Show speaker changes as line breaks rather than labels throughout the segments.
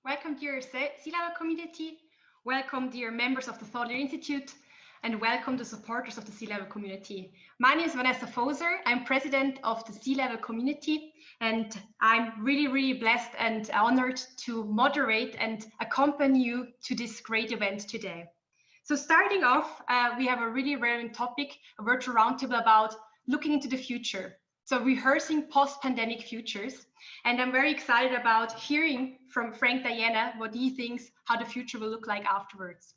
Welcome, dear C-Level community. Welcome, dear members of the Thought Leader Institute, and welcome the supporters of the C-Level community. My name is Vanessa Foser. I'm president of the C-Level community, and I'm really blessed and honored to moderate and accompany you to this great event today. So starting off, we have a really relevant topic, a virtual roundtable about looking into the future. So rehearsing post-pandemic futures. And I'm very excited about hearing from Frank Diana what he thinks how the future will look like afterwards.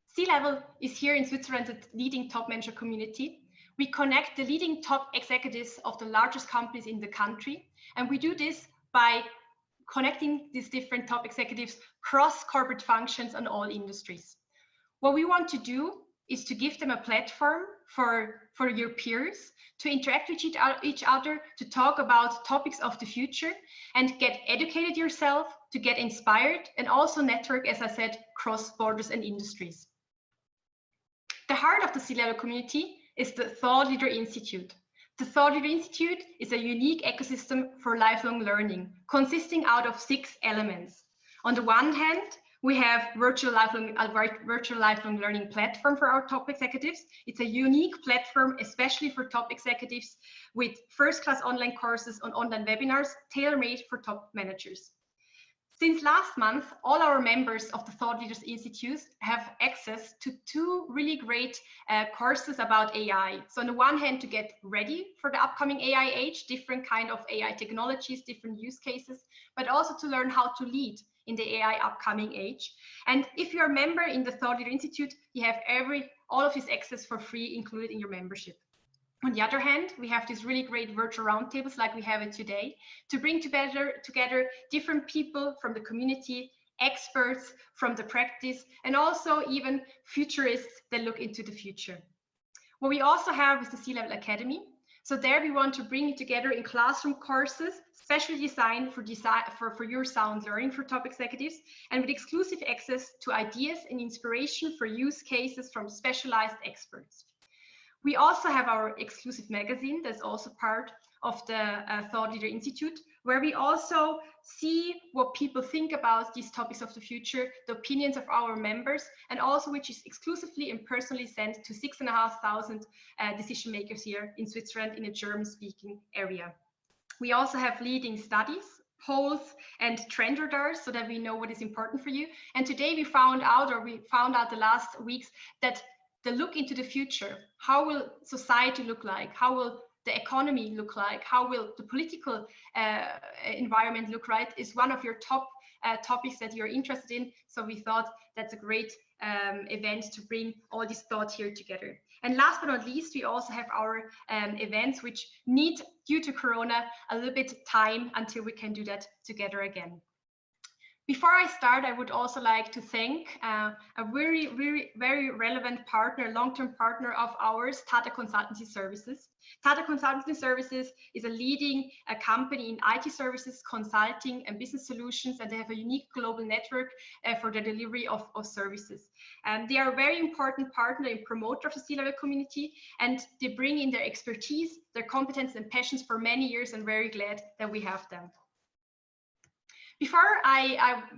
C-Level is here in Switzerland the leading top manager community. We connect the leading top executives of the largest companies in the country. And we do this by connecting these different top executives cross corporate functions and all industries. What we want to do is to give them a platform for your peers to interact with each other, to talk about topics of the future and get educated yourself, to get inspired, and also network, as I said, cross borders and industries. The heart of the C-Level community is the Thought Leader Institute. The Thought Leader Institute is a unique ecosystem for lifelong learning, consisting out of 6 elements. On the one hand, we have virtual lifelong learning platform for our top executives. It's a unique platform, especially for top executives, with first-class online courses on online webinars, tailor-made for top managers. Since last month, all our members of the Thought Leaders Institute have access to 2 really great courses about AI. So on the one hand, to get ready for the upcoming AI age, different kind of AI technologies, different use cases, but also to learn how to lead in the AI upcoming age. And if you're a member in the Thought Leader Institute, you have all of this access for free included in your membership. On the other hand, we have these really great virtual roundtables like we have it today to bring together different people from the community, experts from the practice, and also even futurists that look into the future. What we also have is the C-Level Academy. So there we want to bring it together in classroom courses, specially designed for your sound learning for top executives, and with exclusive access to ideas and inspiration for use cases from specialized experts. We also have our exclusive magazine that's also part of the Thought Leader Institute, where we also see what people think about these topics of the future, the opinions of our members, and also which is exclusively and personally sent to 6,500 decision makers here in Switzerland in a German-speaking area. We also have leading studies, polls, and trend radars so that we know what is important for you. And today we found out the last weeks that the look into the future, how will society look like? How will the economy look like? How will the political environment look like? Is one of your top topics that you're interested in. So we thought that's a great event to bring all these thoughts here together. And last but not least, we also have our events which need, due to Corona, a little bit time until we can do that together again. Before I start, I would also like to thank a very relevant partner, long-term partner of ours, Tata Consultancy Services. Tata Consultancy Services is a leading company in IT services, consulting, and business solutions, and they have a unique global network for the delivery of services. They are a very important partner and promoter of the C-Level community, and they bring in their expertise, their competence, and passions for many years, and very glad that we have them. Before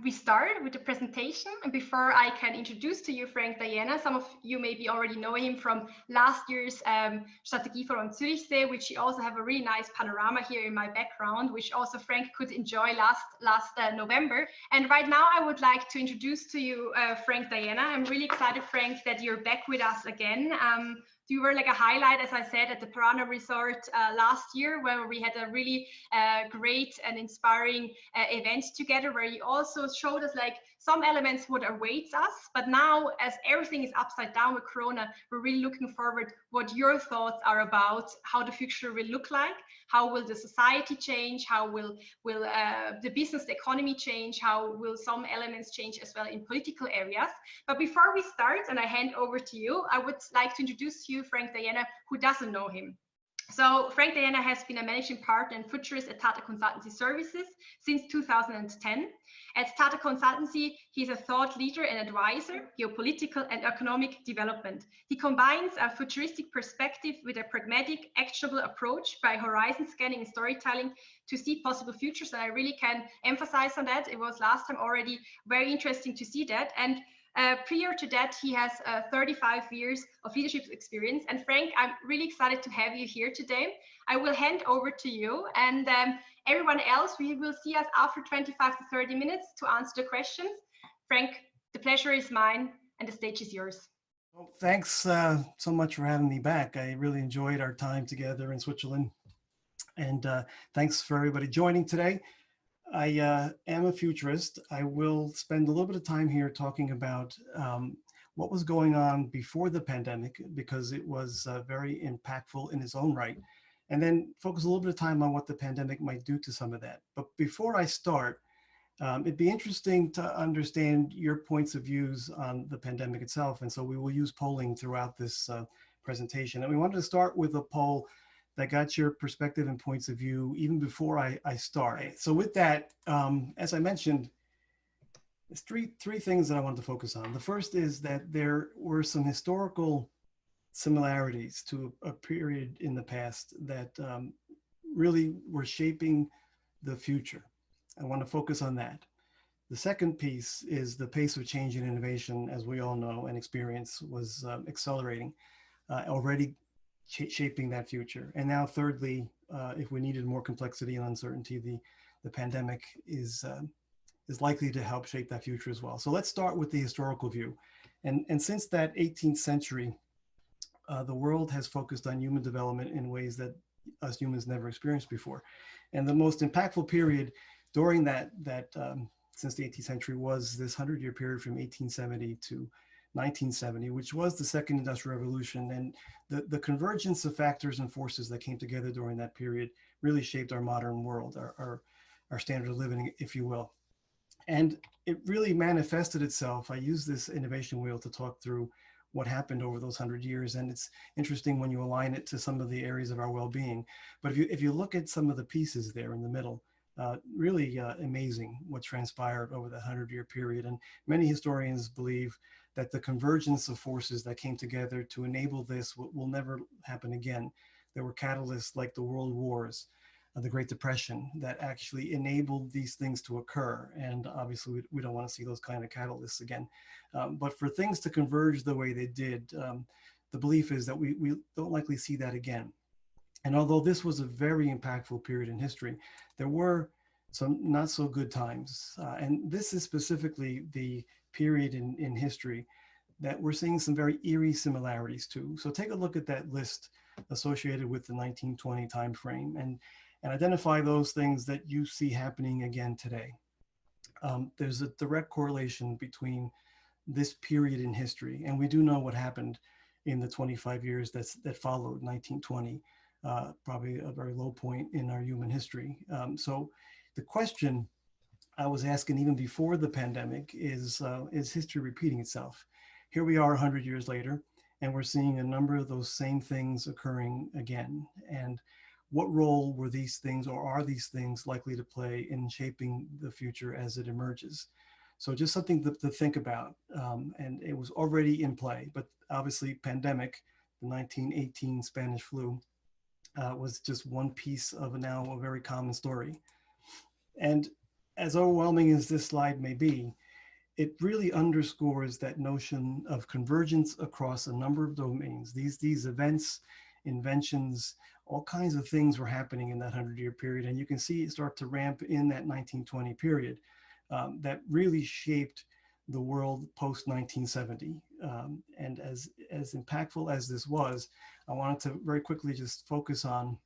we start with the presentation, and before I can introduce to you Frank Diana, some of you maybe already know him from last year's Strategieforum Zürichsee, which you also have a really nice panorama here in my background, which also Frank could enjoy last November. And right now I would like to introduce to you Frank Diana. I'm really excited, Frank, that you're back with us again. You were like a highlight, as I said, at the Piranha Resort last year, where we had a really great and inspiring event together, where you also showed us like some elements what awaits us. But now, as everything is upside down with Corona, we're really looking forward what your thoughts are about how the future will look like. How will the society change? How will the business, the economy change? How will some elements change as well in political areas? But before we start, and I hand over to you, I would like to introduce you, Frank Diana, who doesn't know him. So Frank Diana has been a managing partner and futurist at Tata Consultancy Services since 2010. At Tata Consultancy, he's a thought leader and advisor, geopolitical and economic development. He combines a futuristic perspective with a pragmatic, actionable approach by horizon scanning and storytelling to see possible futures. And I really can emphasize on that. It was last time already very interesting to see that. And prior to that, he has 35 years of leadership experience. And Frank, I'm really excited to have you here today. I will hand over to you, and everyone else, we will see us after 25 to 30 minutes to answer the questions. Frank, the pleasure is mine, and the stage is yours.
Well, thanks so much for having me back. I really enjoyed our time together in Switzerland. And thanks for everybody joining today. I am a futurist. I will spend a little bit of time here talking about what was going on before the pandemic, because it was very impactful in its own right, and then focus a little bit of time on what the pandemic might do to some of that. But before I start, it'd be interesting to understand your points of views on the pandemic itself. And so we will use polling throughout this presentation. And we wanted to start with a poll that got your perspective and points of view even before I start. So with that, as I mentioned, there's three things that I wanted to focus on. The first is that there were some historical similarities to a period in the past that really were shaping the future. I want to focus on that. The second piece is the pace of change and innovation, as we all know and experience, was accelerating, already shaping that future. And now thirdly, if we needed more complexity and uncertainty, the pandemic is likely to help shape that future as well. So let's start with the historical view. And since that 18th century, the world has focused on human development in ways that us humans never experienced before. And the most impactful period during that since the 18th century was this 100-year period from 1870 to 1970, which was the second industrial revolution. And the convergence of factors and forces that came together during that period really shaped our modern world, our standard of living, if you will. And it really manifested itself. I use this innovation wheel to talk through what happened over those 100 years. And it's interesting when you align it to some of the areas of our well-being. But if you look at some of the pieces there in the middle, really amazing what transpired over the 100-year period. And many historians believe that the convergence of forces that came together to enable this will never happen again. There were catalysts like the World Wars, the Great Depression, that actually enabled these things to occur. And obviously we don't want to see those kind of catalysts again. But for things to converge the way they did, the belief is that we don't likely see that again. And although this was a very impactful period in history, there were some not so good times. And this is specifically the period in history that we're seeing some very eerie similarities to. So take a look at that list associated with the 1920 timeframe and identify those things that you see happening again today. There's a direct correlation between this period in history, and we do know what happened in the 25 years that followed 1920. Probably a very low point in our human history. So the question I was asking even before the pandemic is history repeating itself? Here we are 100 years later, and we're seeing a number of those same things occurring again. And what role were these things, or are these things, likely to play in shaping the future as it emerges? So just something to think about. And it was already in play, but obviously pandemic, the 1918 Spanish flu, was just one piece of now a very common story. And as overwhelming as this slide may be, it really underscores that notion of convergence across a number of domains. These events, inventions, all kinds of things were happening in that 100-year period. And you can see it start to ramp in that 1920 period that really shaped the world post 1970. And as impactful as this was, I wanted to very quickly just focus on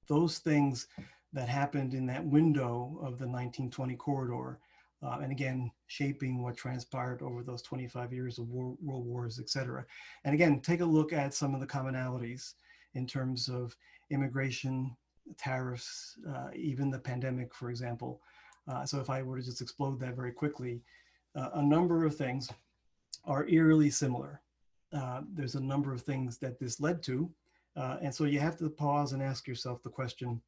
those things that happened in that window of the 1920 corridor. And again, shaping what transpired over those 25 years of world wars, et cetera. And again, take a look at some of the commonalities in terms of immigration, tariffs, even the pandemic, for example. So if I were to just explode that very quickly, a number of things are eerily similar. There's a number of things that this led to, And so you have to pause and ask yourself the question,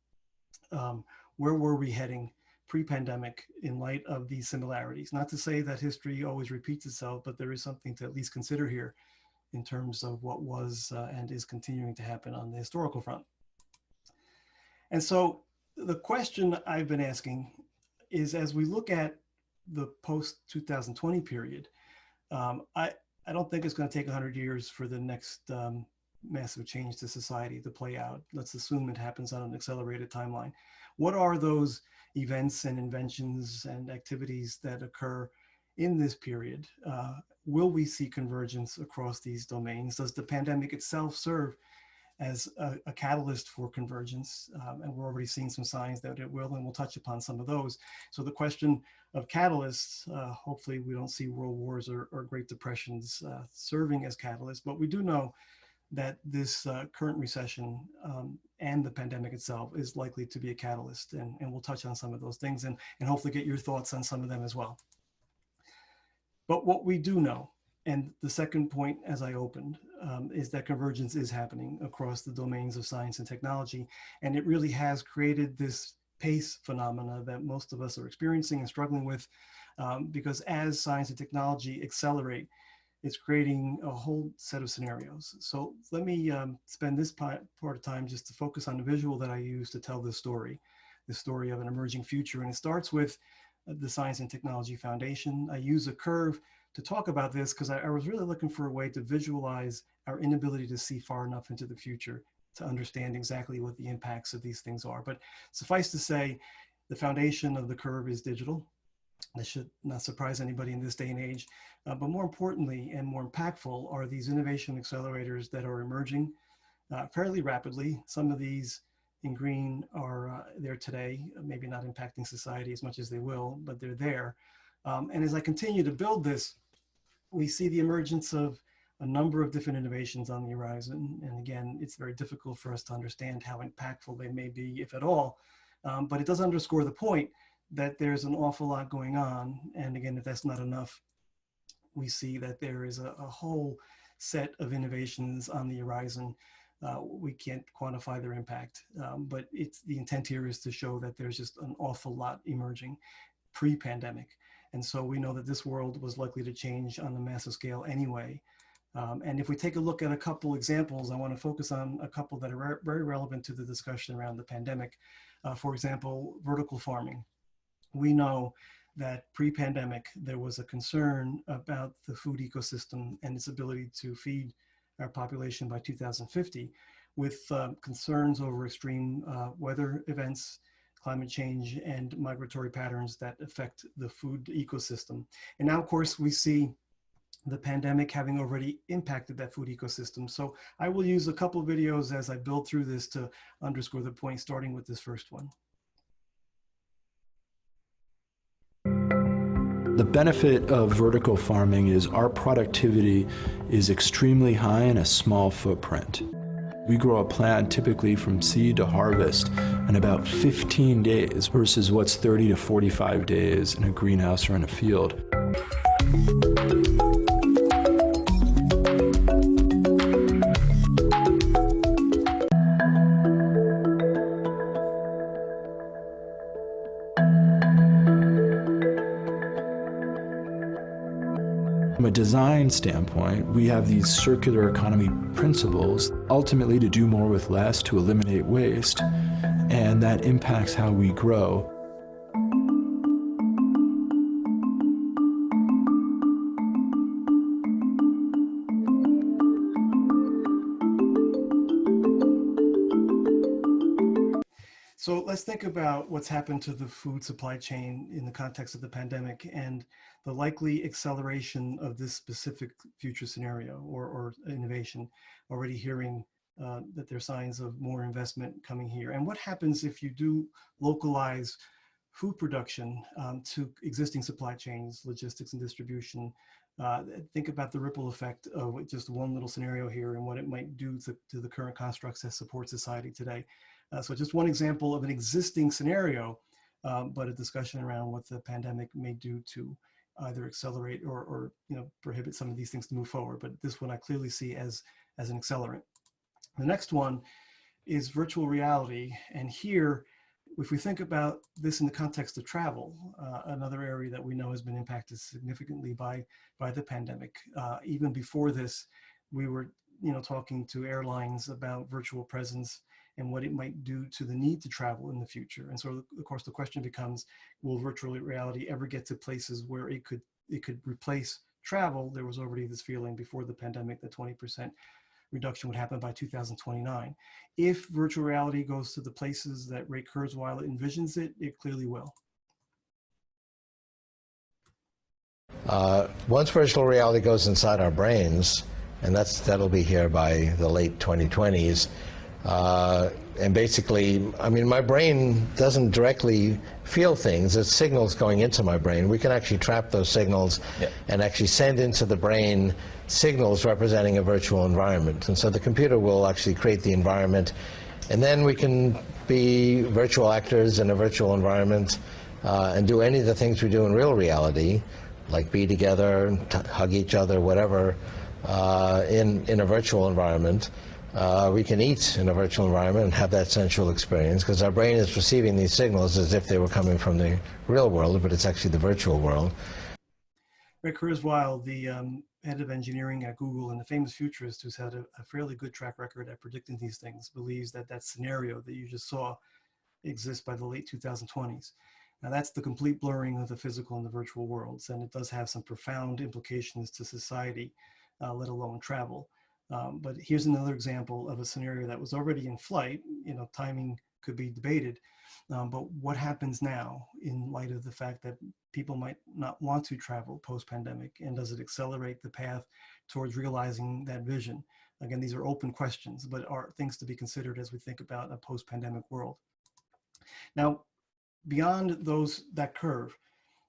where were we heading pre-pandemic in light of these similarities? Not to say that history always repeats itself, but there is something to at least consider here in terms of what was and is continuing to happen on the historical front. And so the question I've been asking is, as we look at the post-2020 period, I don't think it's going to take 100 years for the next massive change to society to play out. Let's assume it happens on an accelerated timeline. What are those events and inventions and activities that occur in this period? Will we see convergence across these domains? Does the pandemic itself serve as a catalyst for convergence? And we're already seeing some signs that it will, and we'll touch upon some of those. So the question of catalysts, hopefully we don't see world wars or Great Depressions serving as catalysts, but we do know that this current recession and the pandemic itself is likely to be a catalyst. And we'll touch on some of those things and hopefully get your thoughts on some of them as well. But what we do know, and the second point as I opened, is that convergence is happening across the domains of science and technology. And it really has created this pace phenomena that most of us are experiencing and struggling with, because as science and technology accelerate, it's creating a whole set of scenarios. So let me spend this part of time just to focus on the visual that I use to tell this story of an emerging future. And it starts with the Science and Technology Foundation. I use a curve to talk about this because I was really looking for a way to visualize our inability to see far enough into the future to understand exactly what the impacts of these things are. But suffice to say, the foundation of the curve is digital. That should not surprise anybody in this day and age. But more importantly and more impactful are these innovation accelerators that are emerging fairly rapidly. Some of these in green are there today, maybe not impacting society as much as they will, but they're there. And as I continue to build this, we see the emergence of a number of different innovations on the horizon. And again, it's very difficult for us to understand how impactful they may be, if at all. But it does underscore the point that there's an awful lot going on. And again, if that's not enough, we see that there is a whole set of innovations on the horizon. We can't quantify their impact, but the intent here is to show that there's just an awful lot emerging pre-pandemic. And so we know that this world was likely to change on a massive scale anyway. And if we take a look at a couple examples, I want to focus on a couple that are very relevant to the discussion around the pandemic. For example, vertical farming. We know that pre-pandemic, there was a concern about the food ecosystem and its ability to feed our population by 2050, with concerns over extreme weather events, climate change, and migratory patterns that affect the food ecosystem. And now, of course, we see the pandemic having already impacted that food ecosystem. So I will use a couple of videos as I build through this to underscore the point, starting with this first one.
The benefit of vertical farming is our productivity is extremely high in a small footprint. We grow a plant typically from seed to harvest in about 15 days versus what's 30 to 45 days in a greenhouse or in a field. From a design standpoint, we have these circular economy principles, ultimately to do more with less, to eliminate waste, and that impacts how we grow.
So let's think about what's happened to the food supply chain in the context of the pandemic and the likely acceleration of this specific future scenario or innovation. Already hearing that there's signs of more investment coming here. And what happens if you do localize food production to existing supply chains, logistics and distribution? Think about the ripple effect of just one little scenario here and what it might do to the current constructs that support society today. So just one example of an existing scenario, but a discussion around what the pandemic may do to either accelerate or prohibit some of these things to move forward. But this one I clearly see as an accelerant. The next one is virtual reality. And here, if we think about this in the context of travel, another area that we know has been impacted significantly by the pandemic. Even before this, we were talking to airlines about virtual presence and what it might do to the need to travel in the future. And so, of course, the question becomes, will virtual reality ever get to places where it could replace travel? There was already this feeling before the pandemic that 20% reduction would happen by 2029. If virtual reality goes to the places that Ray Kurzweil envisions it, it clearly will.
Once virtual reality goes inside our brains, and that'll be here by the late 2020s, and basically, I mean, my brain doesn't directly feel things. It's signals going into my brain. We can actually trap those signals and actually send into the brain signals representing a virtual environment. And so the computer will actually create the environment, and then we can be virtual actors in a virtual environment and do any of the things we do in real reality, like be together, hug each other, whatever, in a virtual environment. We can eat in a virtual environment and have that sensual experience because our brain is receiving these signals as if they were coming from the real world, but it's actually the virtual world.
Ray Kurzweil, the head of engineering at Google and the famous futurist who's had a fairly good track record at predicting these things, believes that that scenario that you just saw exists by the late 2020s. Now that's the complete blurring of the physical and the virtual worlds, and it does have some profound implications to society, let alone travel. But here's another example of a scenario that was already in flight. Timing could be debated, but what happens now in light of the fact that people might not want to travel post-pandemic, and does it accelerate the path towards realizing that vision? Again, these are open questions, but are things to be considered as we think about a post-pandemic world. Now, beyond that curve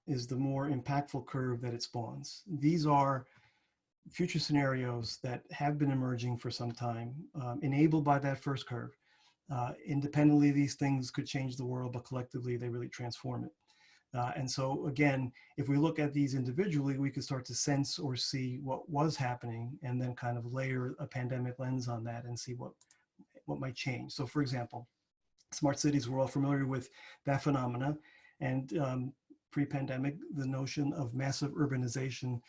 is the more impactful curve that it spawns. These are future scenarios that have been emerging for some time, enabled by that first curve. Independently, these things could change the world, but collectively, they really transform it. And so again, if we look at these individually, we could start to sense or see what was happening and then kind of layer a pandemic lens on that and see what might change. So for example, smart cities, we're all familiar with that phenomena. And pre-pandemic, the notion of massive urbanization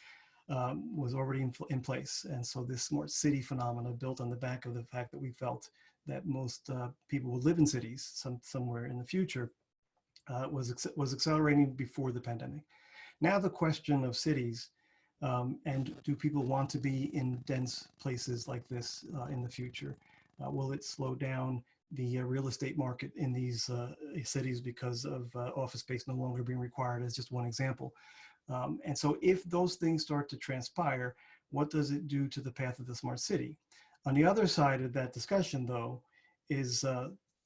was already in place. And so this smart city phenomena built on the back of the fact that we felt that most people would live in cities somewhere in the future was accelerating before the pandemic. Now the question of cities, and do people want to be in dense places like this in the future? Will it slow down the real estate market in these cities because of office space no longer being required, as just one example? And so if those things start to transpire, what does it do to the path of the smart city? On the other side of that discussion, though, is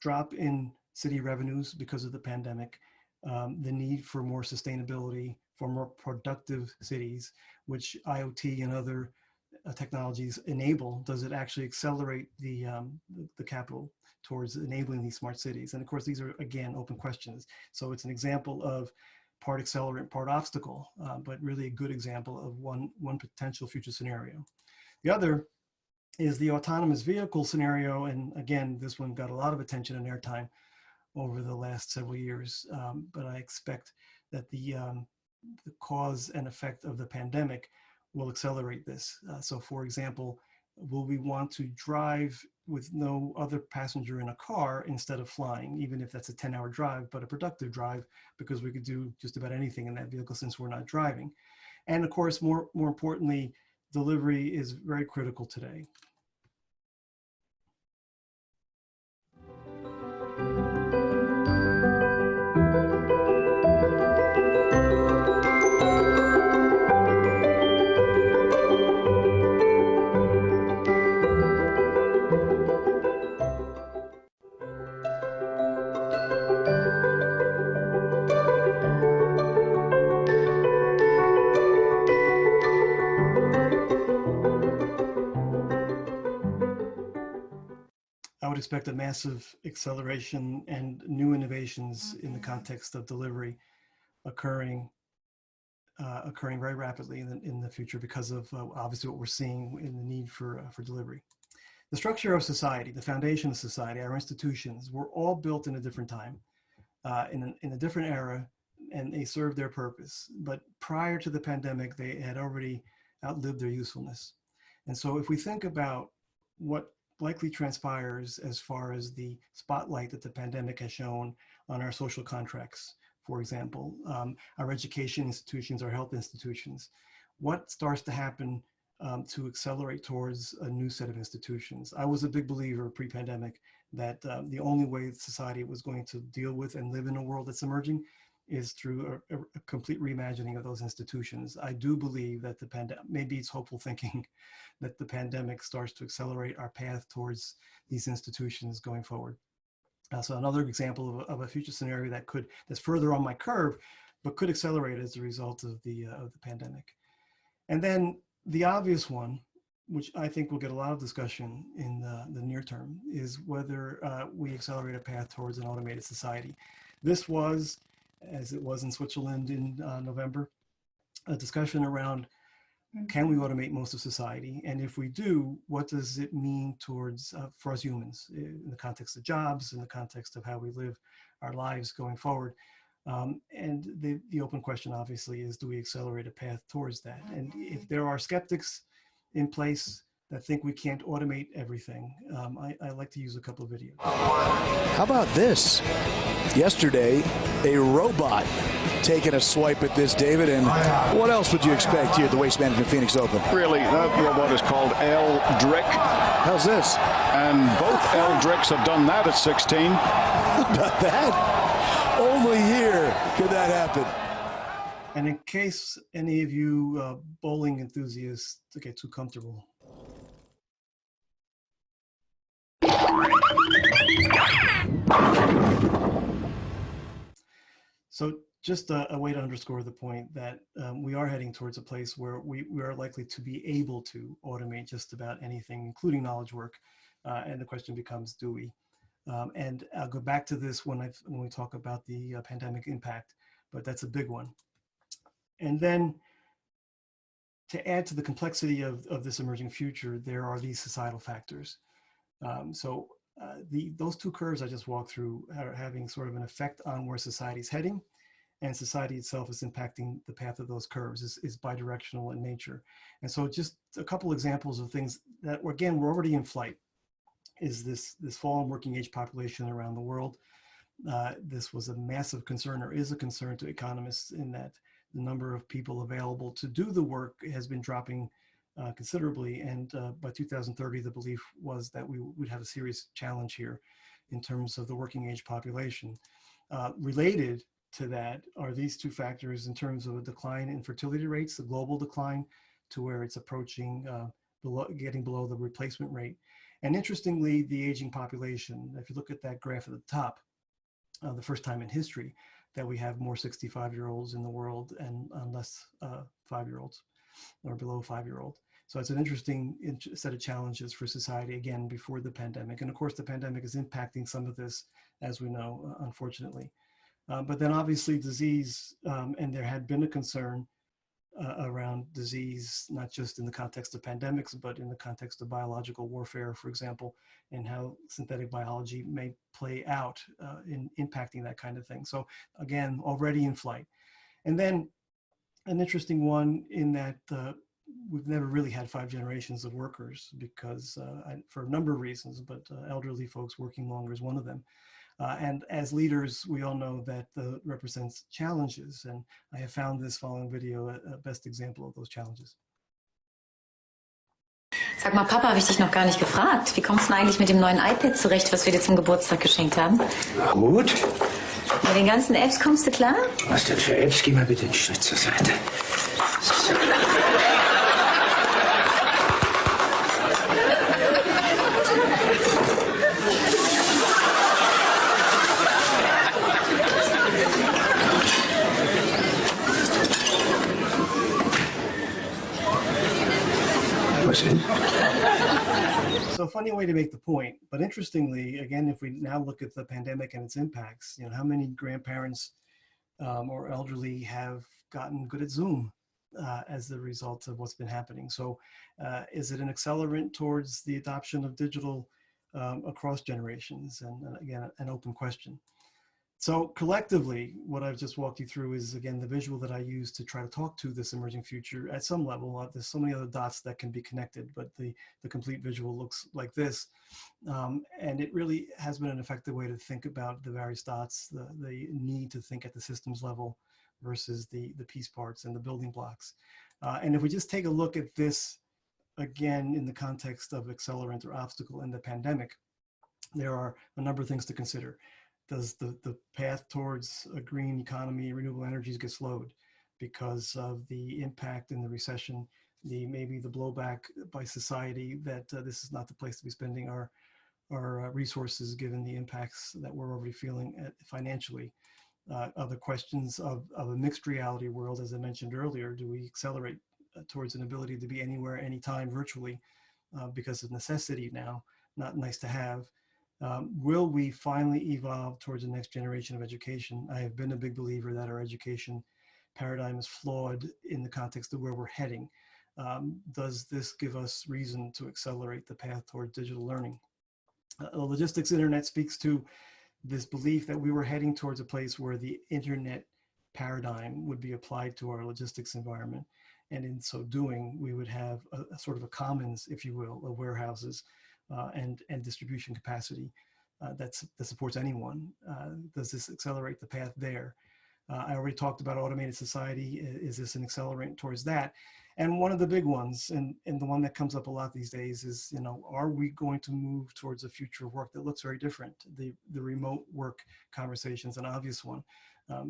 drop in city revenues because of the pandemic, the need for more sustainability, for more productive cities, which IoT and other technologies enable. Does it actually accelerate the capital towards enabling these smart cities? And of course, these are, again, open questions. So it's an example of part accelerant, part obstacle, but really a good example of one potential future scenario. The other is the autonomous vehicle scenario. And again, this one got a lot of attention and airtime over the last several years, but I expect that the cause and effect of the pandemic will accelerate this. So for example, will we want to drive with no other passenger in a car instead of flying, even if that's a 10-hour drive, but a productive drive, because we could do just about anything in that vehicle since we're not driving. And of course, more importantly, delivery is very critical today. I would expect a massive acceleration and new innovations in the context of delivery occurring very rapidly in the future because of obviously what we're seeing in the need for delivery. The structure of society, the foundation of society, our institutions, were all built in a different time, in a different era, and they served their purpose. But prior to the pandemic, they had already outlived their usefulness. And so if we think about what likely transpires as far as the spotlight that the pandemic has shown on our social contracts, for example, our education institutions, our health institutions, what starts to happen to accelerate towards a new set of institutions? I was a big believer pre-pandemic that the only way society was going to deal with and live in a world that's emerging is through a complete reimagining of those institutions. I do believe that the pandemic, maybe it's hopeful thinking, that the pandemic starts to accelerate our path towards these institutions going forward. So another example of a future scenario that's further on my curve, but could accelerate as a result of the pandemic. And then the obvious one, which I think will get a lot of discussion in the near term, is whether we accelerate a path towards an automated society. This was, as it was in Switzerland in November, a discussion around, can we automate most of society? And if we do, what does it mean towards, for us humans, in the context of jobs, in the context of how we live our lives going forward? And the open question, obviously, is, do we accelerate a path towards that? And if there are skeptics in place that think we can't automate everything, I like to use a couple of videos.
How about this? Yesterday, a robot taking a swipe at this, David, and what else would you expect here at the Waste Management Phoenix Open?
Really, that robot is called Eldrick.
How's this?
And both Eldricks have done that at 16.
How about that? Only here could that happen.
And in case any of you bowling enthusiasts get too comfortable, so just a way to underscore the point that we are heading towards a place where we are likely to be able to automate just about anything, including knowledge work. And the question becomes, do we? And I'll go back to this when we talk about the pandemic impact, but that's a big one. And then to add to the complexity of this emerging future, there are these societal factors. Those two curves I just walked through are having sort of an effect on where society's heading, and society itself is impacting the path of those curves, is bidirectional in nature. And so just a couple examples of things that, again, we're already in flight, is this fall in working age population around the world. This was a massive concern, or is a concern to economists, in that the number of people available to do the work has been dropping considerably. And by 2030, the belief was that we would have a serious challenge here in terms of the working age population. Related to that are these two factors in terms of a decline in fertility rates, the global decline, to where it's approaching getting below the replacement rate. And interestingly, the aging population, if you look at that graph at the top, the first time in history that we have more 65-year-olds in the world and less 5-year-olds or below 5-year-old. So it's an interesting set of challenges for society, again, before the pandemic. And of course, the pandemic is impacting some of this, as we know, unfortunately. But then obviously disease, and there had been a concern around disease, not just in the context of pandemics, but in the context of biological warfare, for example, and how synthetic biology may play out in impacting that kind of thing. So again, already in flight. And then an interesting one in that we've never really had 5 generations of workers, because for a number of reasons, but elderly folks working longer is one of them. And as leaders, we all know that represents challenges. And I have found this following video a best example of those challenges.
Sag mal, Papa, habe ich dich noch gar nicht gefragt. Wie kommst du denn eigentlich mit dem neuen iPad zurecht, was wir dir zum Geburtstag geschenkt haben?
Gut.
Mit den ganzen Apps kommst du klar?
Was denn für Apps? Geh mal bitte einen Schritt zur Seite. So.
So funny way to make the point, but interestingly, again, if we now look at the pandemic and its impacts, how many grandparents or elderly have gotten good at Zoom as the result of what's been happening. So is it an accelerant towards the adoption of digital across generations? And again, an open question. So collectively, what I've just walked you through is, again, the visual that I use to try to talk to this emerging future at some level. There's so many other dots that can be connected, but the complete visual looks like this. And it really has been an effective way to think about the various dots, the need to think at the systems level versus the piece parts and the building blocks. And if we just take a look at this, again, in the context of accelerant or obstacle in the pandemic, there are a number of things to consider. Does the path towards a green economy, renewable energies get slowed because of the impact in the recession, maybe the blowback by society that this is not the place to be spending our resources given the impacts that we're already feeling financially? Other questions of a mixed reality world, as I mentioned earlier, do we accelerate towards an ability to be anywhere, anytime virtually because of necessity now, not nice to have? Will we finally evolve towards the next generation of education? I have been a big believer that our education paradigm is flawed in the context of where we're heading. Does this give us reason to accelerate the path toward digital learning? The logistics internet speaks to this belief that we were heading towards a place where the internet paradigm would be applied to our logistics environment. And in so doing, we would have a sort of a commons, if you will, of warehouses and distribution capacity that supports anyone. Does this accelerate the path there? I already talked about automated society. Is this an accelerant towards that? And one of the big ones, and the one that comes up a lot these days is, are we going to move towards a future of work that looks very different? The remote work conversation is an obvious one.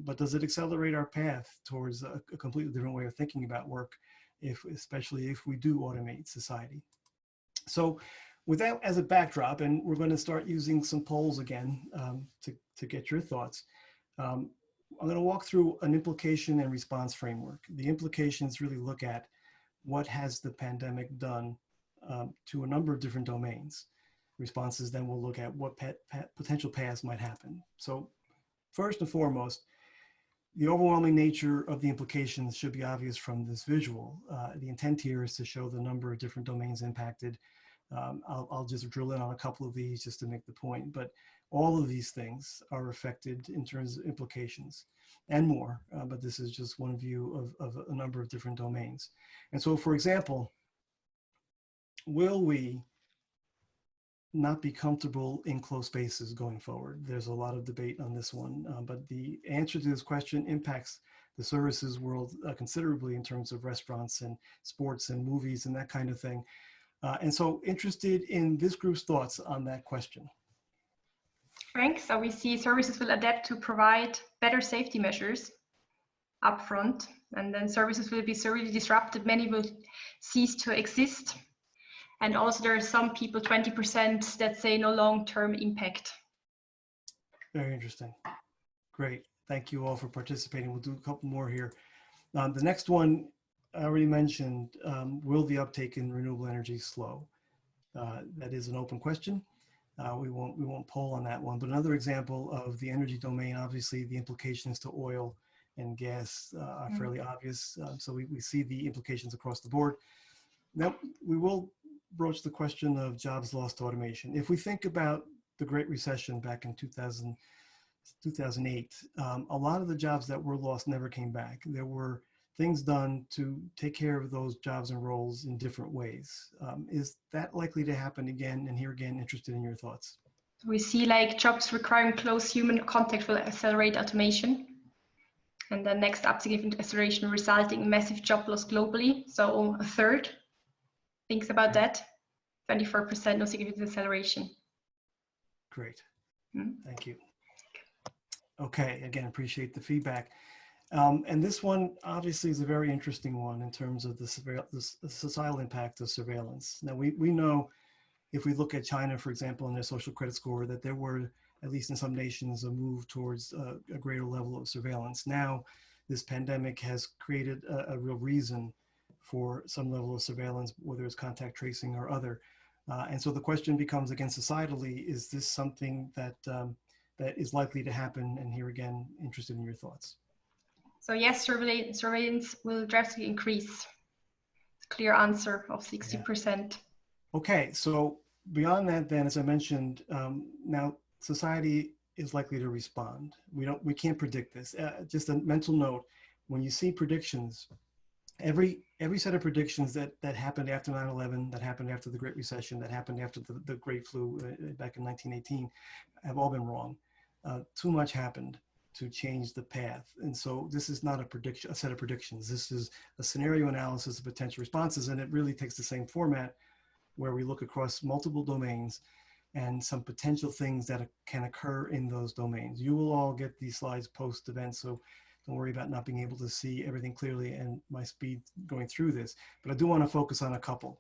But does it accelerate our path towards a completely different way of thinking about work, especially if we do automate society? So with that as a backdrop, and we're going to start using some polls again to get your thoughts. I'm going to walk through an implication and response framework. The implications really look at what has the pandemic done to a number of different domains. Responses then will look at what potential paths might happen. So first and foremost, the overwhelming nature of the implications should be obvious from this visual. The intent here is to show the number of different domains impacted. I'll just drill in on a couple of these just to make the point, but all of these things are affected in terms of implications and more, but this is just one view of a number of different domains. And so, for example, will we not be comfortable in closed spaces going forward? There's a lot of debate on this one, but the answer to this question impacts the services world considerably in terms of restaurants and sports and movies and that kind of thing. And so interested in this group's thoughts on that question.
Frank, so we see services will adapt to provide better safety measures upfront, and then services will be severely disrupted. Many will cease to exist. And also there are some people, 20%, that say no long-term impact.
Very interesting. Great. Thank you all for participating. We'll do a couple more here. The next one, I already mentioned, will the uptake in renewable energy slow? That is an open question. We won't poll on that one, but another example of the energy domain, obviously the implications to oil and gas are fairly obvious. So we see the implications across the board. Now we will broach the question of jobs lost to automation. If we think about the Great Recession back in 2008, a lot of the jobs that were lost never came back. There were things done to take care of those jobs and roles in different ways. Is that likely to happen again? And here again, interested in your thoughts.
We see like jobs requiring close human contact will accelerate automation. And then next up, significant acceleration resulting in massive job loss globally. So a third thinks about that. 24%, no significant acceleration.
Great, thank you. Okay, again, appreciate the feedback. And this one obviously is a very interesting one in terms of the societal impact of surveillance. Now we know if we look at China, for example, in their social credit score, that there were, at least in some nations, a move towards a greater level of surveillance. Now, this pandemic has created a real reason for some level of surveillance, whether it's contact tracing or other. And so the question becomes, again, societally, is this something that that is likely to happen? And here again, interested in your thoughts.
So yes, surveillance will drastically increase. Clear answer of 60%.
Okay, so beyond that, then, as I mentioned, now society is likely to respond. We can't predict this. Just a mental note: when you see predictions, every set of predictions that happened after 9/11, that happened after the Great Recession, that happened after the Great Flu back in 1918, have all been wrong. Too much happened to change the path, and so this is not a set of predictions. This is a scenario analysis of potential responses, and it really takes the same format, where we look across multiple domains and some potential things that can occur in those domains. You will all get these slides post-event, so don't worry about not being able to see everything clearly and my speed going through this. But I do want to focus on a couple.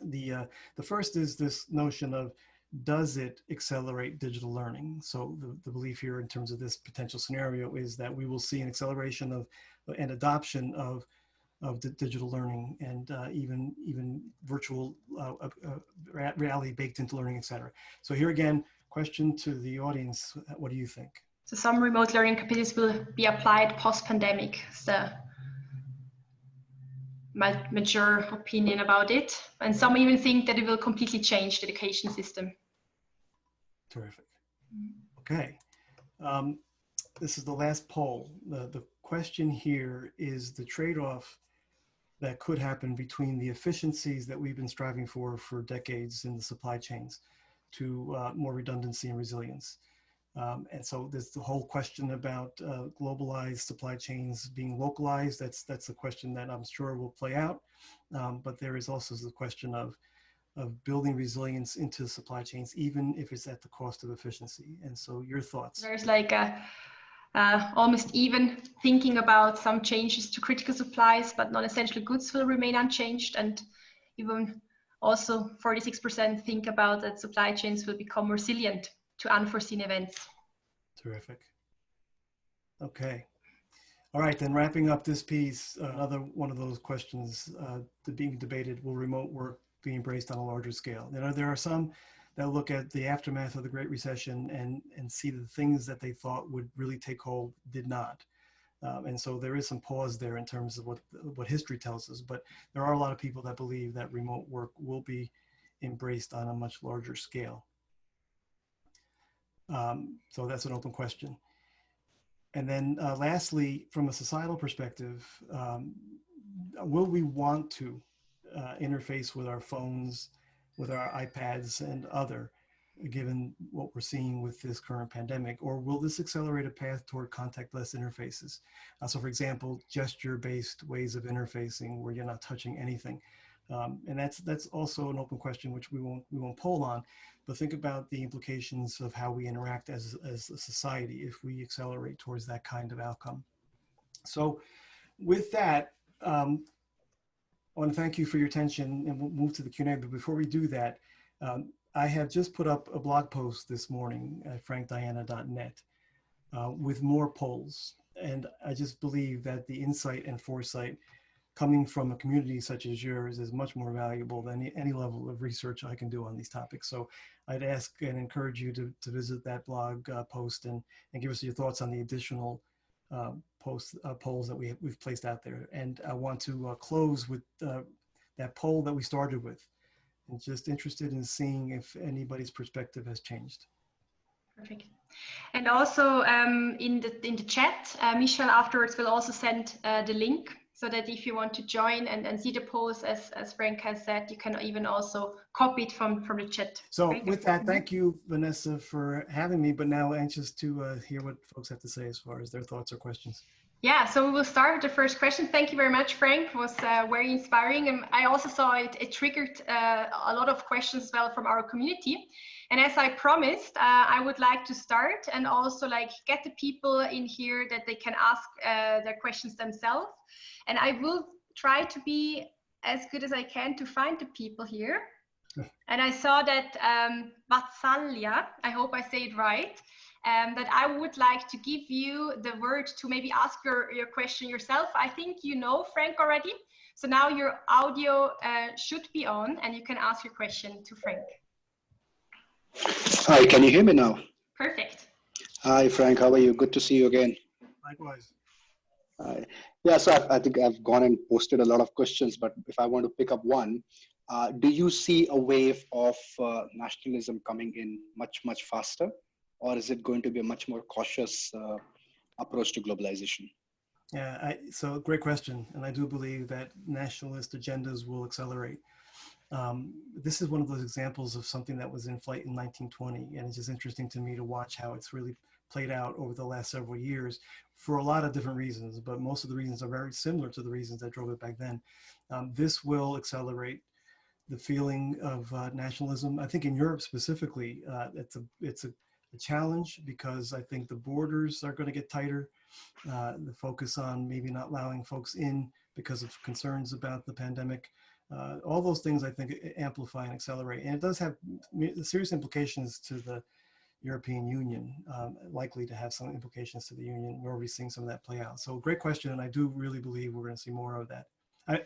The first is this notion of, does it accelerate digital learning? So the belief here in terms of this potential scenario is that we will see an acceleration of and adoption of the digital learning, and even virtual reality baked into learning, etc. So here again, question to the audience: what do you think?
So some remote learning capabilities will be applied post-pandemic. So my mature opinion about it, and some even think that it will completely change the education system.
Terrific. Okay, this is the last poll. The question here is the trade-off that could happen between the efficiencies that we've been striving for decades in the supply chains to more redundancy and resilience. And so there's the whole question about globalized supply chains being localized. That's a question that I'm sure will play out. But there is also the question of building resilience into supply chains, even if it's at the cost of efficiency. And so your thoughts?
There's like almost even thinking about some changes to critical supplies, but non-essential goods will remain unchanged. And even also 46% think about that supply chains will become resilient to unforeseen events.
Terrific. Okay. All right, then wrapping up this piece, another one of those questions being debated: will remote work be embraced on a larger scale? There are some that look at the aftermath of the Great Recession and see the things that they thought would really take hold did not. And so there is some pause there in terms of what history tells us, but there are a lot of people that believe that remote work will be embraced on a much larger scale. So that's an open question. And then lastly, from a societal perspective, will we want to interface with our phones, with our iPads and other, given what we're seeing with this current pandemic, or will this accelerate a path toward contactless interfaces? So for example, gesture-based ways of interfacing where you're not touching anything. And that's also an open question, which we won't poll on, but think about the implications of how we interact as a society if we accelerate towards that kind of outcome. So with that, I want to thank you for your attention, and we'll move to the Q&A. But before we do that, I have just put up a blog post this morning at frankdiana.net with more polls. And I just believe that the insight and foresight coming from a community such as yours is much more valuable than any level of research I can do on these topics. So I'd ask and encourage you to visit that blog post and give us your thoughts on the additional polls that we've placed out there. And I want to close with that poll that we started with. I'm just interested in seeing if anybody's perspective has changed.
Perfect. And also in the chat, Michelle afterwards will also send the link, so that if you want to join and see the polls, as Frank has said, you can even also copy it from the chat.
So with that, thank you, Vanessa, for having me, but now anxious to hear what folks have to say as far as their thoughts or questions.
Yeah, so we will start with the first question. Thank you very much, Frank. It was very inspiring. And I also saw it triggered a lot of questions as well from our community. And as I promised, I would like to start and also get the people in here that they can ask their questions themselves. And I will try to be as good as I can to find the people here. And I saw that Vatsalya, I hope I say it right, that I would like to give you the word to maybe ask your question yourself. I think you know Frank already. So now your audio should be on and you can ask your question to Frank.
Hi, can you hear me now?
Perfect.
Hi, Frank. How are you? Good to see you again.
Likewise.
Yeah, so I think I've gone and posted a lot of questions, but if I want to pick up one, do you see a wave of nationalism coming in much faster, or is it going to be a much more cautious approach to globalization?
Yeah, so great question. And I do believe that nationalist agendas will accelerate. This is one of those examples of something that was in flight in 1920. And it's just interesting to me to watch how it's really played out over the last several years for a lot of different reasons, but most of the reasons are very similar to the reasons that drove it back then. This will accelerate the feeling of nationalism. I think in Europe specifically, it's a challenge because I think the borders are going to get tighter. The focus on maybe not allowing folks in because of concerns about the pandemic. All those things I think amplify and accelerate. And it does have serious implications to the European Union, likely to have some implications to the Union. We're already seeing some of that play out. So great question. And I do really believe we're going to see more of that.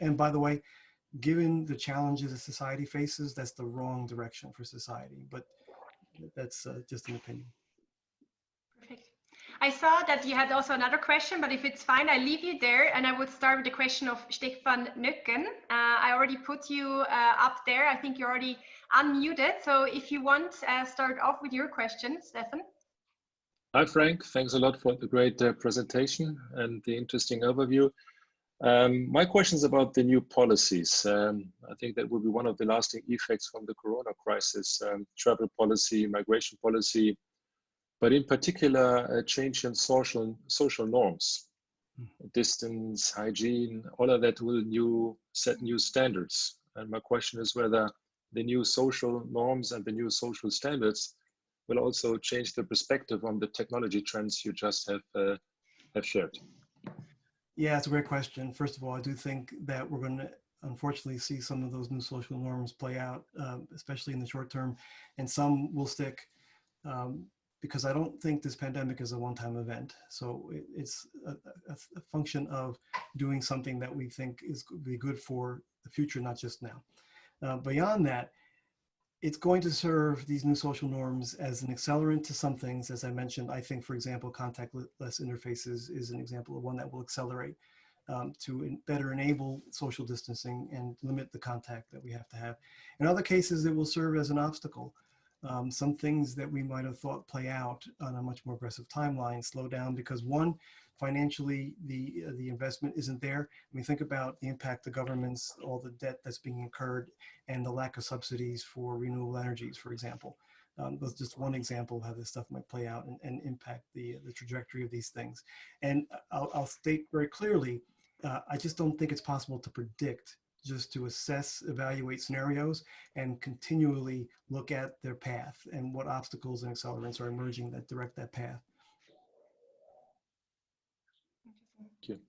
And by the way, given the challenges that society faces, that's the wrong direction for society. But that's just an opinion.
Perfect. I saw that you had also another question, but if it's fine, I leave you there, and I would start with the question of Stefan Nöcken. I already put you up there. I think you're already unmuted. So if you want, start off with your question, Stefan.
Hi, Frank. Thanks a lot for the great presentation and the interesting overview. My question is about the new policies. I think that will be one of the lasting effects from the Corona crisis, travel policy, migration policy, but in particular, a change in social norms, distance, hygiene, all of that will set new standards. And my question is whether the new social norms and the new social standards will also change the perspective on the technology trends you just have shared.
Yeah, it's a great question. First of all, I do think that we're going to unfortunately see some of those new social norms play out, especially in the short term, and some will stick. Because I don't think this pandemic is a one-time event. So it's a function of doing something that we think is be good for the future, not just now. Beyond that, it's going to serve these new social norms as an accelerant to some things. As I mentioned, I think, for example, contactless interfaces is an example of one that will accelerate to better enable social distancing and limit the contact that we have to have. In other cases, it will serve as an obstacle. Some things that we might have thought play out on a much more aggressive timeline slow down because one, financially, the investment isn't there. When we think about the impact of governments, all the debt that's being incurred, and the lack of subsidies for renewable energies, for example. That's just one example of how this stuff might play out and impact the trajectory of these things. And I'll state very clearly, I just don't think it's possible to predict, just to assess, evaluate scenarios, and continually look at their path and what obstacles and accelerants are emerging that direct that path.
Thank you.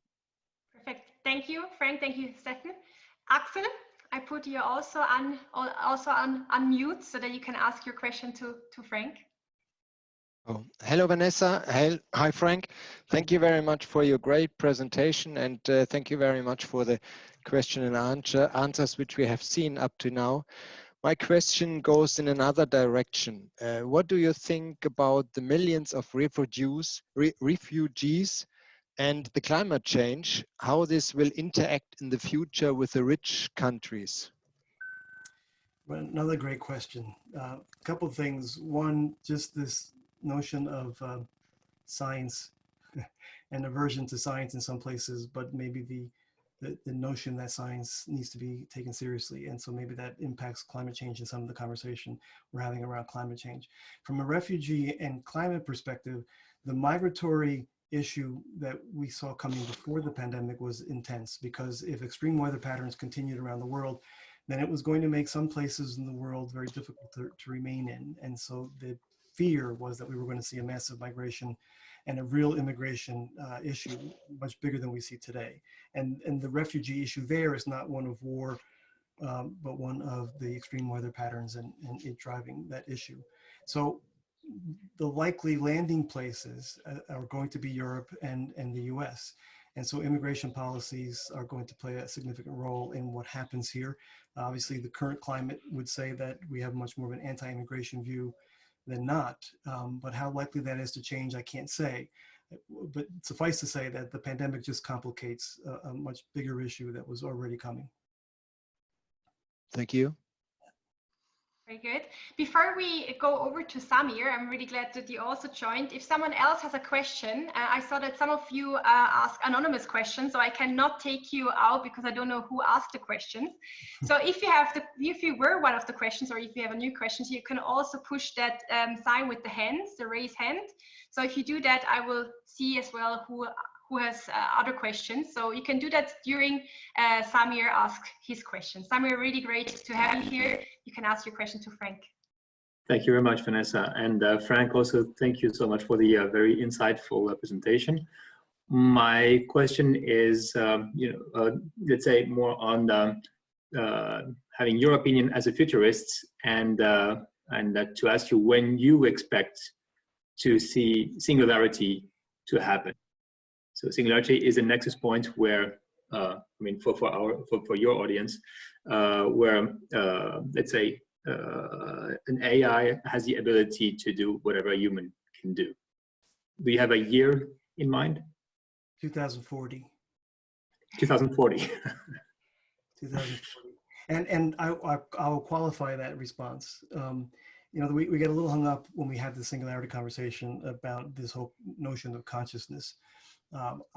Perfect. Thank you, Frank. Thank you, Stefan. Axel, I put you also on mute so that you can ask your question to Frank.
Oh, hello, Vanessa. Hi, Frank. Thank you very much for your great presentation, and thank you very much for the question and answers which we have seen up to now. My question goes in another direction. What do you think about the millions of refugees and the climate change, how this will interact in the future with the rich countries?
Well, another great question. A couple of things. One, just this notion of science and aversion to science in some places, but maybe the notion that science needs to be taken seriously. And so maybe that impacts climate change in some of the conversation we're having around climate change. From a refugee and climate perspective, the migratory issue that we saw coming before the pandemic was intense, because if extreme weather patterns continued around the world, then it was going to make some places in the world very difficult to remain in. And so the fear was that we were going to see a massive migration and a real immigration issue, much bigger than we see today. And the refugee issue there is not one of war, but one of the extreme weather patterns and it driving that issue. So the likely landing places are going to be Europe and the US. And so immigration policies are going to play a significant role in what happens here. Obviously, the current climate would say that we have much more of an anti-immigration view than not, but how likely that is to change, I can't say. But suffice to say that the pandemic just complicates a much bigger issue that was already coming.
Thank you.
Very good. Before we go over to Samir, I'm really glad that you also joined. If someone else has a question, I saw that some of you ask anonymous questions, so I cannot take you out because I don't know who asked the questions. So if you were one of the questions, or if you have a new question, you can also push that sign with the hands, the raise hand. So if you do that, I will see as well who has other questions. So you can do that during Samir ask his question. Samir, really great to have you here. You can ask your question to Frank.
Thank you very much, Vanessa. And Frank, also thank you so much for the very insightful presentation. My question is, let's say more on having your opinion as a futurist, and to ask you when you expect to see singularity to happen. So singularity is a nexus point where, for your audience, where let's say an AI has the ability to do whatever a human can do. Do you have a year in mind?
2040.
2040.
2040. And I'll qualify that response. We get a little hung up when we have the singularity conversation about this whole notion of consciousness.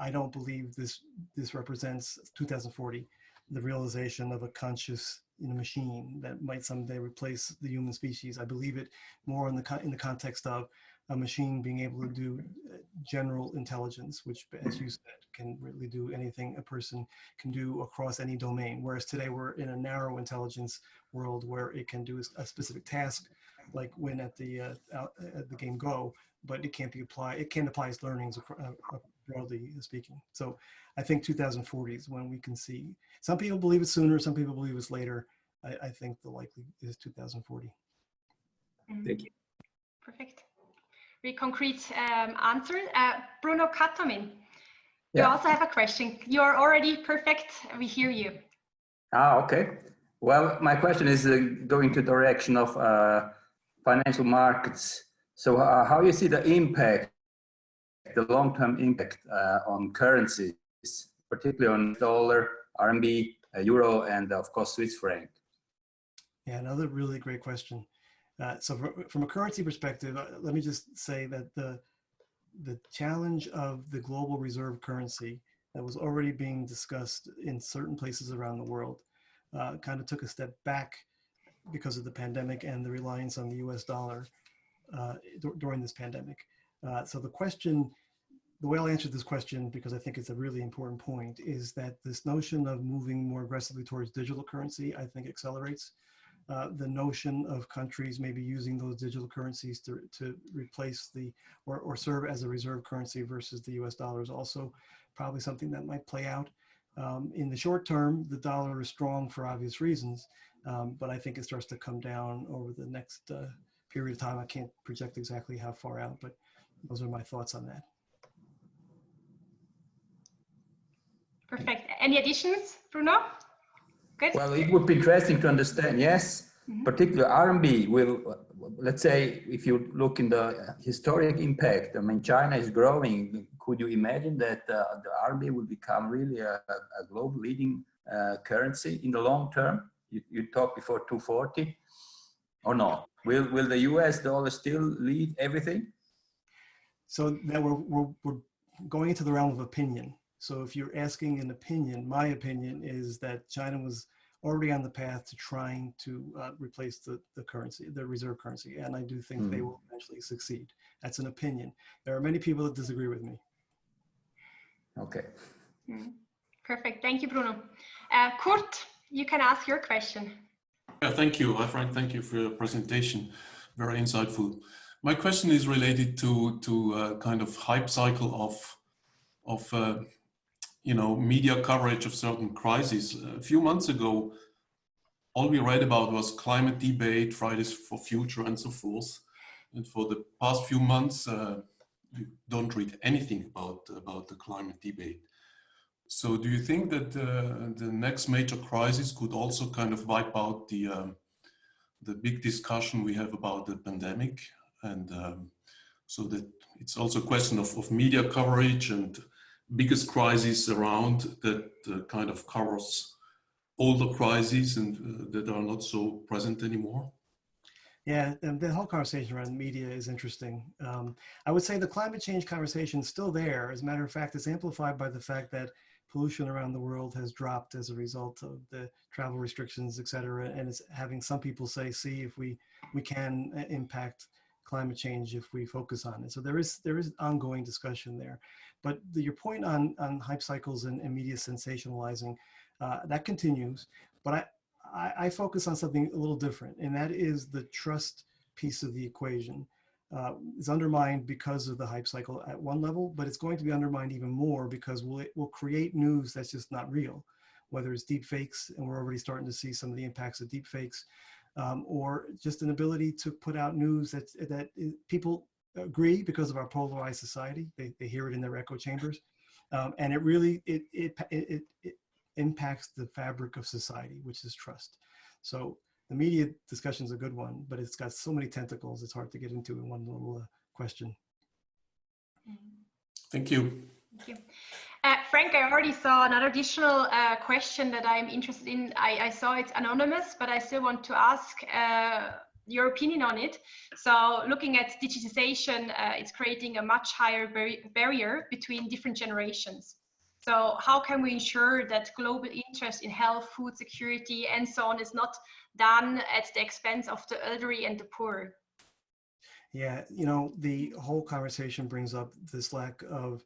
I don't believe this represents 2040, the realization of a conscious machine that might someday replace the human species. I believe it more in the context of a machine being able to do general intelligence, which, as you said, can really do anything a person can do across any domain. Whereas today we're in a narrow intelligence world where it can do a specific task, like win at the game Go, but it can't be applied. It can't apply its learnings broadly speaking. So I think 2040 is when we can see. Some people believe it's sooner, some people believe it's later. I think the likely is 2040.
Thank you.
Perfect. Very concrete answer. Bruno Katamin, you also have a question. You're already perfect. We hear you.
Okay. Well, my question is going to the direction of financial markets. So how you see the impact, the long-term impact on currencies, particularly on dollar, RMB, euro, and of course Swiss franc?
Yeah, another really great question. So from a currency perspective, let me just say that the challenge of the global reserve currency that was already being discussed in certain places around the world kind of took a step back because of the pandemic and the reliance on the US dollar during this pandemic. So the way I'll answer this question, because I think it's a really important point, is that this notion of moving more aggressively towards digital currency, I think accelerates. The notion of countries maybe using those digital currencies to replace or serve as a reserve currency versus the US dollar is also probably something that might play out. In the short term, the dollar is strong for obvious reasons, but I think it starts to come down over the next period of time. I can't project exactly how far out, but those are my thoughts on that.
Perfect. Any additions, Bruno? Good.
Well, it would be interesting to understand, yes, particularly RMB will, let's say, if you look in the historic impact, I mean, China is growing. Could you imagine that the RMB will become really a global leading currency in the long term? You talked before 240 or not? Will the US dollar still lead everything?
So now we're going into the realm of opinion. So if you're asking an opinion, my opinion is that China was already on the path to trying to replace the currency, the reserve currency. And I do think they will eventually succeed. That's an opinion. There are many people that disagree with me.
Okay.
Perfect. Thank you, Bruno. Kurt, you can ask your question.
Yeah, thank you. Hi, Frank. Thank you for your presentation. Very insightful. My question is related to kind of hype cycle of media coverage of certain crises. A few months ago, all we read about was climate debate, Fridays for Future, and so forth. And for the past few months, we don't read anything about the climate debate. So do you think that the next major crisis could also kind of wipe out the big discussion we have about the pandemic? And So that it's also a question of media coverage and biggest crises around that kind of covers older crises and that are not so present anymore.
Yeah, and the whole conversation around media is interesting. I would say the climate change conversation is still there. As a matter of fact, it's amplified by the fact that pollution around the world has dropped as a result of the travel restrictions, et cetera. And it's having some people say, see, if we can impact climate change if we focus on it. So there is ongoing discussion there. But your point on hype cycles and media sensationalizing, that continues. But I focus on something a little different, and that is the trust piece of the equation. Is undermined because of the hype cycle at one level, but it's going to be undermined even more because we'll create news that's just not real, whether it's deep fakes, and we're already starting to see some of the impacts of deep fakes, or just an ability to put out news that people agree because of our polarized society. They hear it in their echo chambers, and it really it impacts the fabric of society, which is trust. So the media discussion is a good one, but it's got so many tentacles, it's hard to get into in one little question.
Thank you.
Thank you. Frank, I already saw another additional question that I'm interested in. I saw it's anonymous, but I still want to ask your opinion on it. So looking at digitization, it's creating a much higher barrier between different generations. So how can we ensure that global interest in health, food security, and so on is not done at the expense of the elderly and the poor?
Yeah, you know, the whole conversation brings up this lack of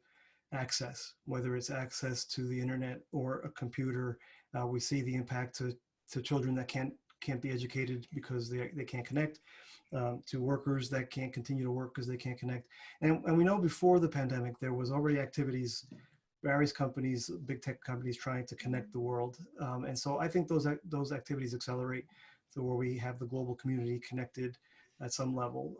access, whether it's access to the internet or a computer. We see the impact to children that can't be educated because they can't connect, to workers that can't continue to work because they can't connect. And we know before the pandemic, there was already activities, various companies, big tech companies trying to connect the world. And so I think those activities accelerate to where we have the global community connected at some level.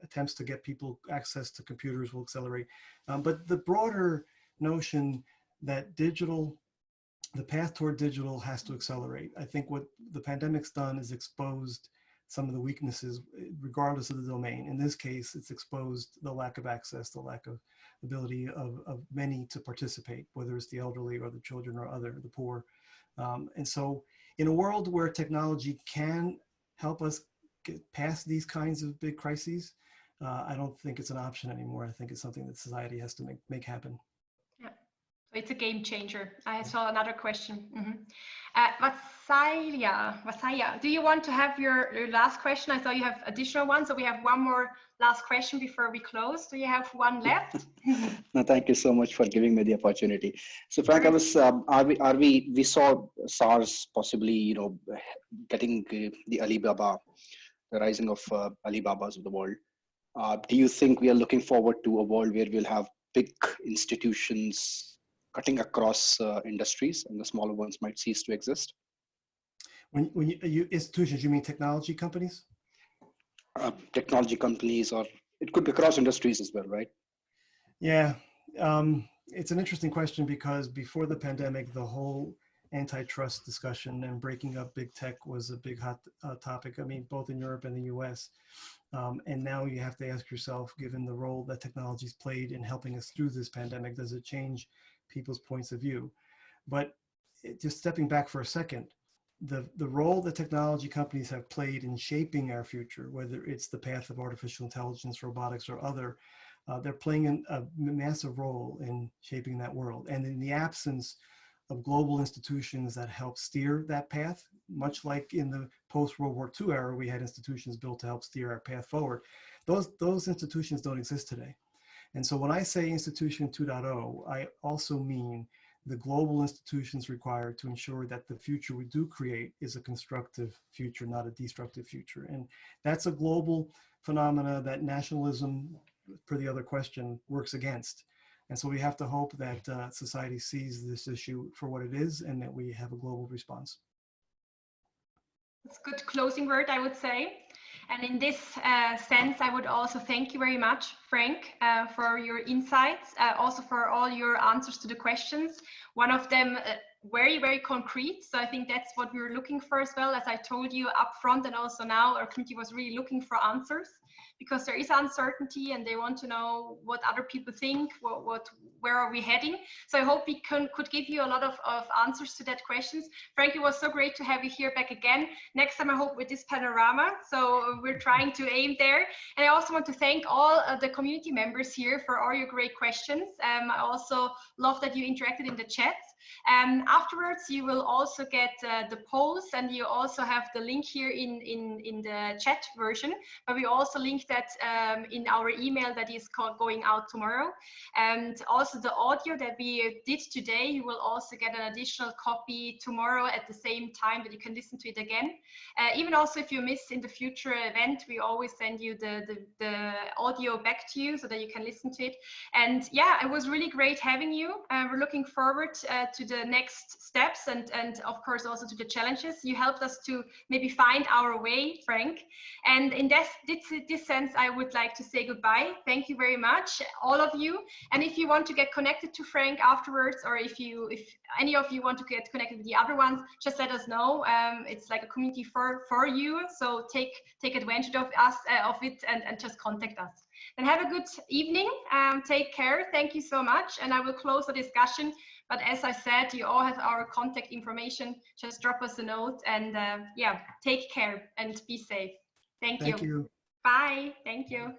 Attempts to get people access to computers will accelerate. But the broader notion that the path toward digital has to accelerate. I think what the pandemic's done is exposed some of the weaknesses, regardless of the domain. In this case, it's exposed the lack of access, the lack of ability of many to participate, whether it's the elderly or the children or the poor. And so in a world where technology can help us get past these kinds of big crises, I don't think it's an option anymore. I think it's something that society has to make happen.
Yeah, so it's a game changer. I saw another question. Vasaya, do you want to have your last question? I saw you have additional one, so we have one more last question before we close. Do you have one left?
No, thank you so much for giving me the opportunity. So Frank, I was, we saw SARS possibly, you know, getting the Alibaba, the rising of Alibabas of the world. Do you think we are looking forward to a world where we'll have big institutions cutting across industries and the smaller ones might cease to exist?
When you institutions, you mean technology companies?
Technology companies, or it could be across industries as well, right?
Yeah, it's an interesting question because before the pandemic, the whole antitrust discussion and breaking up big tech was a big hot topic. I mean, both in Europe and the US. And now you have to ask yourself, given the role that technology's played in helping us through this pandemic, does it change people's points of view? But just stepping back for a second, the role that technology companies have played in shaping our future, whether it's the path of artificial intelligence, robotics, or other, they're playing a massive role in shaping that world. And in the absence of global institutions that help steer that path, much like in the post-World War II era, we had institutions built to help steer our path forward. Those institutions don't exist today. And so when I say Institution 2.0, I also mean the global institutions required to ensure that the future we do create is a constructive future, not a destructive future. And that's a global phenomena that nationalism, per the other question, works against. And so we have to hope that society sees this issue for what it is and that we have a global response.
That's a good closing word, I would say. And in this sense, I would also thank you very much, Frank, for your insights, also for all your answers to the questions. One of them very, very concrete. So I think that's what we were looking for as well. As I told you up front and also now, our community was really looking for answers, because there is uncertainty and they want to know what other people think, where are we heading. So I hope we could give you a lot of answers to that questions. Frank, it was so great to have you here back again. Next time I hope with this panorama. So we're trying to aim there. And I also want to thank all the community members here for all your great questions. I also love that you interacted in the chat. Afterwards, you will also get the polls, and you also have the link here in the chat version, but we also link that in our email that is going out tomorrow. And also the audio that we did today, you will also get an additional copy tomorrow at the same time that you can listen to it again. Even also if you miss in the future event, we always send you the audio back to you so that you can listen to it. And yeah, it was really great having you. We're looking forward to the next steps and of course also to the challenges. You helped us to maybe find our way, Frank. And in this sense, I would like to say goodbye. Thank you very much, all of you. And if you want to get connected to Frank afterwards, or if any of you want to get connected with the other ones, just let us know. It's like a community for you. So take advantage of it and just contact us. And have a good evening. Take care. Thank you so much. And I will close the discussion. But as I said, you all have our contact information. Just drop us a note and yeah, take care and be safe. Thank you. Bye. Thank you.